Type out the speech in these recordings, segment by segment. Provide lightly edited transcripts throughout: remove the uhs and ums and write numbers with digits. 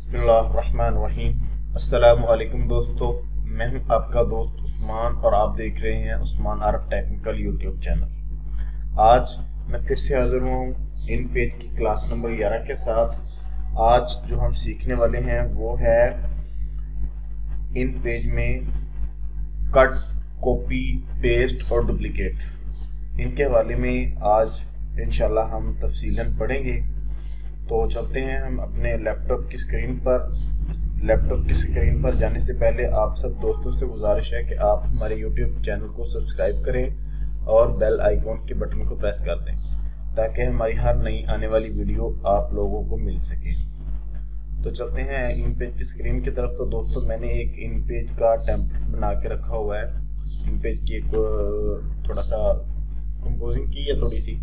बिस्मिल्लाहिर्रहमानिर्रहीम। अस्सलामु अलैकुम दोस्तों, मैं हूं आपका दोस्त उस्मान और आप देख रहे हैं उस्मान आरफ टेक्निकल यूट्यूब चैनल। आज मैं फिर से हाजिर हुआ हूं इन पेज की क्लास नंबर 11 के साथ। आज जो हम सीखने वाले हैं वो है इन पेज में कट, कॉपी, पेस्ट और डुप्लीकेट। इनके हवाले में आज इंशाल्लाह हम तफसीलन पढ़ेंगे। तो चलते हैं हम अपने लैपटॉप की स्क्रीन पर जाने से पहले आप सब दोस्तों से गुजारिश है कि आप हमारे यूट्यूब चैनल को सब्सक्राइब करें और बेल आइकॉन के बटन को प्रेस कर दें ताकि हमारी हर नई आने वाली वीडियो आप लोगों को मिल सके। तो चलते हैं इन पेज की स्क्रीन की तरफ। तो दोस्तों, मैंने एक इन पेज का टेम्पलेट बना के रखा हुआ है। इन पेज की एक थोड़ा सा कंपोजिंग की है थोड़ी सी,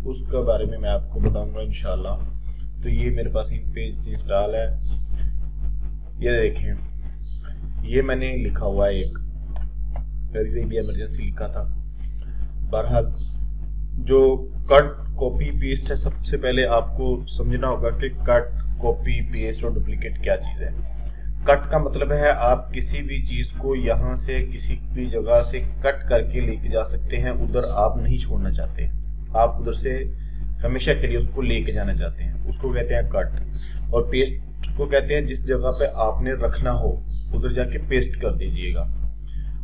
उसके बारे में मैं आपको बताऊंगा इंशाल्लाह। तो ये मेरे पास इन पेज इंस्टॉल है। ये देखें, ये मैंने लिखा हुआ है एक कभी भी इमरजेंसी लिखा था। बहरहाल जो कट, कॉपी, पेस्ट है, सबसे पहले आपको समझना होगा कि कट, कॉपी, पेस्ट और डुप्लीकेट क्या चीज़ है। कट का मतलब है आप किसी भी चीज़ को यहाँ से किसी भी जगह से कट करके लेके जा सकते हैं, उधर आप नहीं छोड़ना चाहते, आप उधर से हमेशा के लिए उसको लेके जाना चाहते हैं, उसको कहते हैं कट। और पेस्ट को कहते हैं जिस जगह पे आपने रखना हो उधर जाके पेस्ट कर दीजिएगा।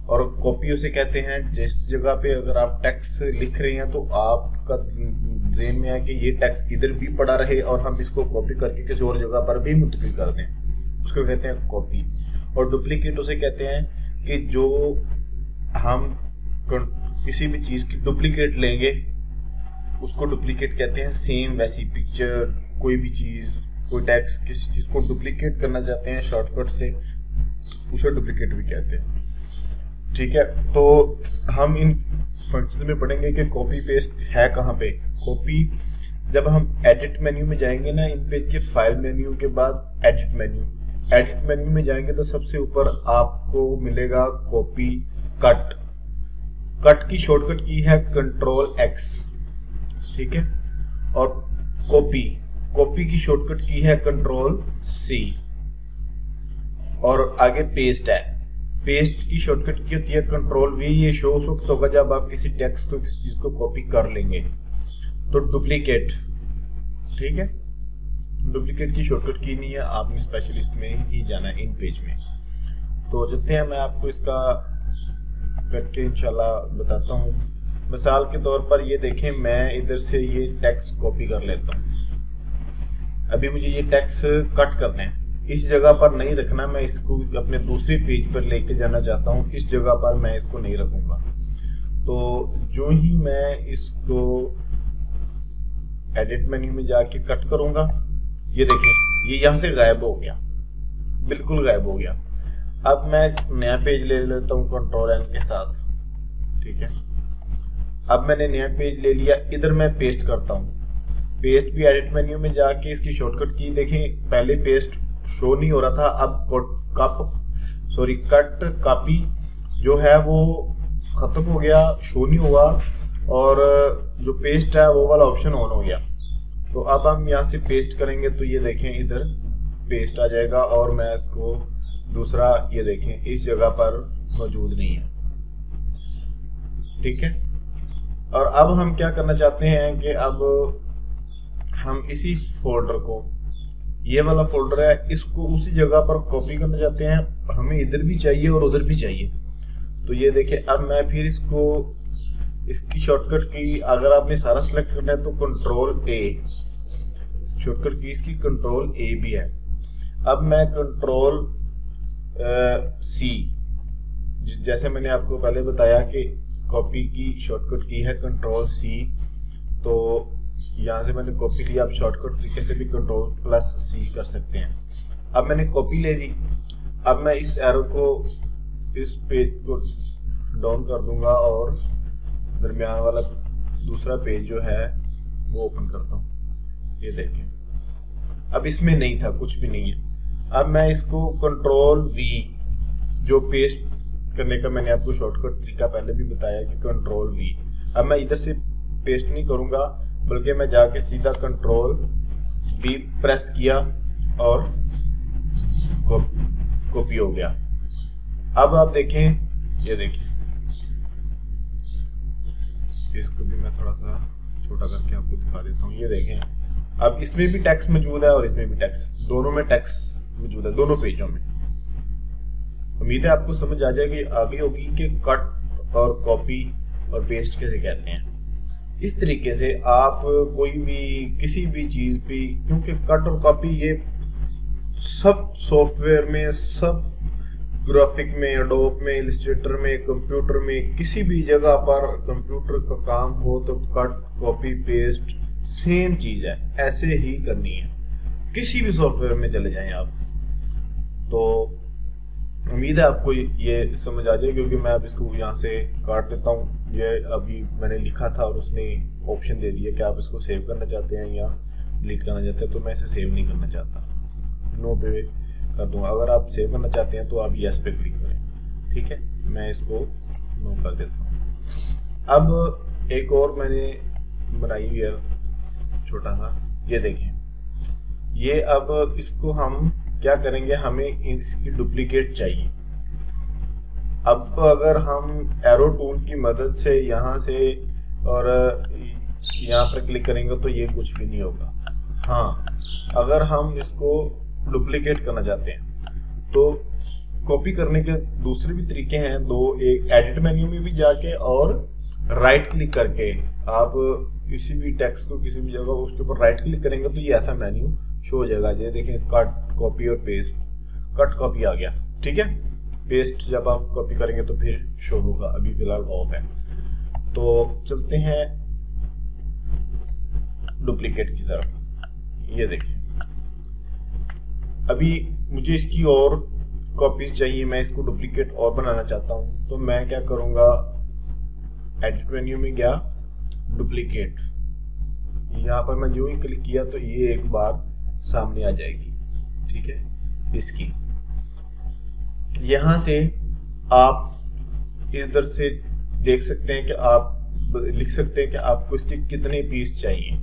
और कॉपी उसे कहते हैं जिस जगह पे अगर आप टेक्स्ट लिख रहे हैं तो आपका ज़हन में है कि ये टेक्स्ट इधर भी पड़ा रहे और हम इसको कॉपी करके किसी और जगह पर भी मुंतकिल कर दें, उसको कहते हैं कॉपी। और डुप्लीकेट उसे कहते हैं कि जो हम किसी भी चीज़ की डुप्लीकेट लेंगे उसको डुप्लीकेट कहते हैं। सेम वैसी पिक्चर, कोई भी चीज़, कोई टेक्स्ट, किसी चीज़ को डुप्लीकेट करना चाहते हैं शॉर्टकट से, उसे डुप्लीकेट भी कहते हैं। ठीक है, तो हम इन फंक्शन में पढ़ेंगे कि कॉपी पेस्ट है कहाँ पे। कॉपी जब हम एडिट मेन्यू में जाएंगे ना, इन पेज के फाइल मेन्यू के बाद एडिट मेन्यू में जाएंगे तो सबसे ऊपर आपको मिलेगा कॉपी, कट की शॉर्टकट की है Ctrl+X, ठीक है। और कॉपी की शॉर्टकट की है Ctrl+C। और आगे पेस्ट है, पेस्ट की शॉर्टकट की होती है Ctrl+V। ये शो उस वक्त होगा जब आप किसी टेक्स्ट को, किसी चीज को कॉपी कर लेंगे। तो डुप्लीकेट, ठीक है, डुप्लीकेट की शॉर्टकट की नहीं है, आपने स्पेशलिस्ट में ही जाना है इन पेज में। तो चलते हैं, मैं आपको इसका करके इंशाल्लाह बताता हूँ। मिसाल के तौर पर ये देखें, मैं इधर से ये टेक्स्ट कॉपी कर लेता हूँ। अभी मुझे ये टेक्स्ट कट करना है, इस जगह पर नहीं रखना, मैं इसको अपने दूसरे पेज पर लेके जाना चाहता हूँ, इस जगह पर मैं इसको नहीं रखूंगा। तो जो ही मैं इसको एडिट मेन्यू में जाके कट करूंगा, ये देखें, ये यहाँ से गायब हो गया, बिल्कुल गायब हो गया। अब मैं नया पेज ले लेता हूँ Ctrl+N के साथ, ठीक है। अब मैंने नया पेज ले लिया, इधर मैं पेस्ट करता हूँ। पेस्ट भी एडिट मेन्यू में जाके इसकी शॉर्टकट की देखें, पहले पेस्ट शो नहीं हो रहा था, अब कट, कॉपी जो है वो खत्म हो गया, शो नहीं हुआ, और जो पेस्ट है वो वाला ऑप्शन ऑन हो गया। तो अब हम यहाँ से पेस्ट करेंगे तो ये देखें इधर पेस्ट आ जाएगा, और मैं इसको दूसरा, ये देखें इस जगह पर मौजूद नहीं है, ठीक है। और अब हम क्या करना चाहते हैं कि अब हम इसी फोल्डर को, ये वाला फोल्डर है, इसको उसी जगह पर कॉपी करना चाहते हैं। हमें इधर भी चाहिए और उधर भी चाहिए। तो ये देखिए, अब मैं फिर इसको, इसकी शॉर्टकट की अगर आपने सारा सेलेक्ट करना है तो Ctrl+A, शॉर्टकट की इसकी Ctrl+A भी है। अब मैं Ctrl+C, जैसे मैंने आपको पहले बताया कि कॉपी की शॉर्टकट की है Ctrl+C, तो यहाँ से मैंने कॉपी ली, आप शॉर्टकट तरीके से भी Ctrl+C कर सकते हैं। अब मैंने कॉपी ले ली, अब मैं इस एरो को, इस पेज को डाउन कर दूंगा और दरमियान वाला दूसरा पेज जो है वो ओपन करता हूँ। ये देखें, अब इसमें नहीं था, कुछ भी नहीं है। अब मैं इसको Ctrl+V, जो पेस्ट करने का मैंने आपको शॉर्टकट तरीका पहले भी बताया कि Ctrl+V। अब मैं इधर से पेस्ट नहीं करूंगा, बल्कि मैं जाके सीधा Ctrl+V प्रेस किया और कॉपी हो गया। अब आप देखें, ये देखें, इसको भी मैं थोड़ा सा छोटा करके आपको दिखा देता हूँ। ये देखें, अब इसमें भी टेक्स्ट मौजूद है और इसमें भी टेक्स्ट, दोनों में टेक्स्ट मौजूद है, दोनों पेजों में। उम्मीद है आपको समझ आ जाएगी, आगे होगी कि कट और कॉपी और पेस्ट कैसे कहते हैं। इस तरीके से आप कोई भी किसी भी चीज़ पे, क्योंकि कट और कॉपी ये सब सॉफ्टवेयर में, सब ग्राफिक में, एडोब में, इलस्ट्रेटर में, कंप्यूटर में, किसी भी जगह पर कंप्यूटर का काम हो तो कट कॉपी पेस्ट सेम चीज़ है, ऐसे ही करनी है। किसी भी सॉफ्टवेयर में चले जाएं आप। तो उम्मीद है आपको ये समझ आ जाए, क्योंकि मैं अब इसको यहाँ से काट देता हूँ। ये अभी मैंने लिखा था और उसने ऑप्शन दे दिया कि आप इसको सेव करना चाहते हैं या डिलीट करना चाहते हैं, तो मैं इसे सेव नहीं करना चाहता, नो पे कर दूँगा। अगर आप सेव करना चाहते हैं तो आप यस पे क्लिक करें, ठीक है। मैं इसको नो कर देता हूँ। अब एक और मैंने बनाई हुई है छोटा सा, ये देखें। ये अब इसको हम क्या करेंगे, हमें इसकी डुप्लीकेट चाहिए। अब अगर हम एरो टूल की मदद से यहाँ से और यहाँ पर क्लिक करेंगे तो ये कुछ भी नहीं होगा। हाँ, अगर हम इसको डुप्लीकेट करना चाहते हैं तो कॉपी करने के दूसरे भी तरीके हैं दो। एक एडिट मेन्यू में भी जाके और राइट क्लिक करके आप किसी भी टेक्स्ट को किसी भी जगह उसके ऊपर राइट क्लिक करेंगे तो ये ऐसा मेन्यू शो हो जाएगा। ये देखें, कट कॉपी और पेस्ट, कट कॉपी आ गया, ठीक है। पेस्ट जब आप कॉपी करेंगे तो फिर शो होगा, अभी फिलहाल ऑफ है। तो चलते हैं डुप्लीकेट की तरफ। ये देखें, अभी मुझे इसकी और कॉपीज चाहिए, मैं इसको डुप्लीकेट और बनाना चाहता हूं। तो मैं क्या करूंगा, एडिट मेन्यू में गया, डुप्लीकेट, यहाँ पर मैं जो ही क्लिक किया तो ये एक बार सामने आ जाएगी, ठीक है। इसकी यहाँ से आप इधर से देख सकते हैं कि आप लिख सकते हैं कि आपको इसके कितने पीस चाहिए,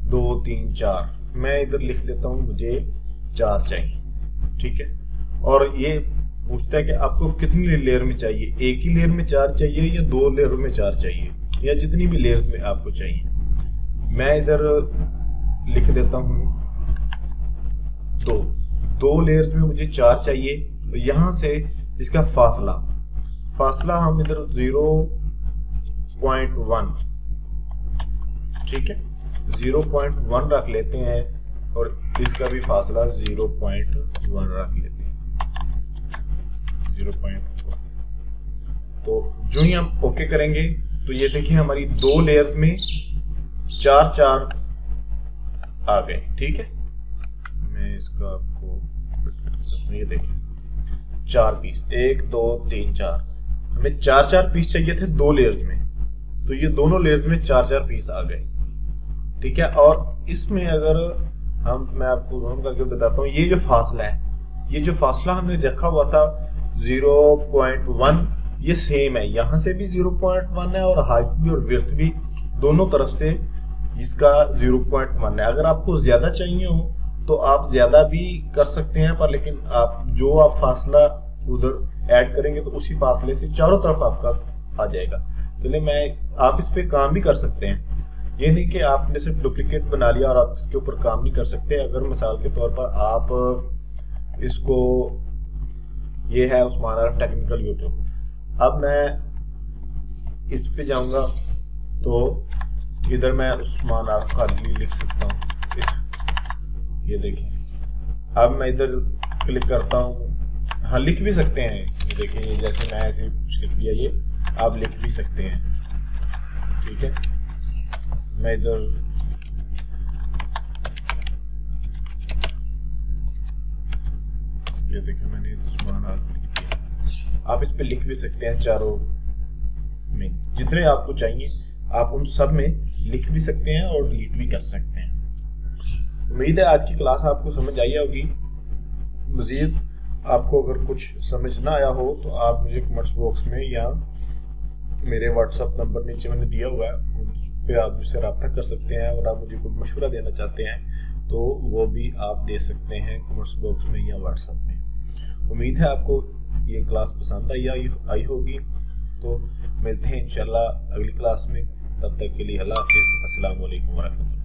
2 3 4। मैं इधर लिख देता हूँ मुझे 4 चाहिए, ठीक है। और ये पूछता है कि आपको कितनी लेयर में चाहिए, एक ही लेयर में 4 चाहिए या 2 लेयर में 4 चाहिए, या जितनी भी लेयर्स में आपको चाहिए। मैं इधर लिख देता हूँ 2 लेयर्स में मुझे 4 चाहिए। तो यहाँ से इसका फासला हम इधर 0.1, ठीक है, 0.1 रख लेते हैं और इसका भी फासला 0.1 रख लेते हैं, 0.1। तो जो ही हम ओके करेंगे तो ये देखिए हमारी 2 लेयर्स में 4 आ गए, ठीक है। मैं इसका आपको ये देखें, 4 पीस, 1 2 3 4, हमें 4 पीस चाहिए थे 2 लेयर्स में, तो ये दोनों लेयर्स में 4 पीस आ गए, ठीक है। और इसमें अगर मैं आपको जूम करके बताता हूँ, ये जो फासला है, ये जो फासला हमने रखा हुआ था 0.1, ये सेम है, यहाँ से भी 0.1 है और हाइट भी और विड्थ भी दोनों तरफ से इसका 0.1 है। अगर आपको ज्यादा चाहिए हो तो आप ज्यादा भी कर सकते हैं, पर लेकिन आप फासला उधर ऐड करेंगे तो उसी फासले से चारों तरफ आपका आ जाएगा। चलिए आप इस पे काम भी कर सकते हैं, ये नहीं कि आपने सिर्फ डुप्लीकेट बना लिया और आप इसके ऊपर काम नहीं कर सकते। अगर मिसाल के तौर पर आप इसको, ये है उस्मान आरिफ टेक्निकल यूट्यूब, अब मैं इस पे जाऊंगा तो इधर मैं उस्मान आरिफ खाली लिख सकता हूँ, ये देखें। अब मैं इधर क्लिक करता हूँ, हाँ लिख भी सकते हैं, ये देखें, ये जैसे मैं ऐसे लिख दिया, ये आप लिख भी सकते हैं, ठीक है। मैं इधर ये देखें, मैंने उस्मान आरिफ लिख दिया। आप इस पे लिख भी सकते हैं, चारों में जितने आपको चाहिए आप उन सब में लिख भी सकते हैं और डिलीट भी कर सकते हैं। उम्मीद है आज की क्लास आपको समझ आई होगी। मज़ीद आपको अगर कुछ समझ ना आया हो तो आप मुझे कमेंट्स बॉक्स में या मेरे व्हाट्सएप नंबर नीचे मैंने दिया हुआ है, उस पर आप मुझसे रब्ता कर सकते हैं। और आप मुझे कोई मशवरा देना चाहते हैं तो वो भी आप दे सकते हैं कमेंट्स बॉक्स में या व्हाट्सएप में। उम्मीद है आपको ये क्लास पसंद आई होगी। तो मिलते हैं इंशाल्लाह अगली क्लास में। तब तक के लिए अल्लाह हाफिज़। अस्सलाम वालेकुम वरहमतुल्लाह।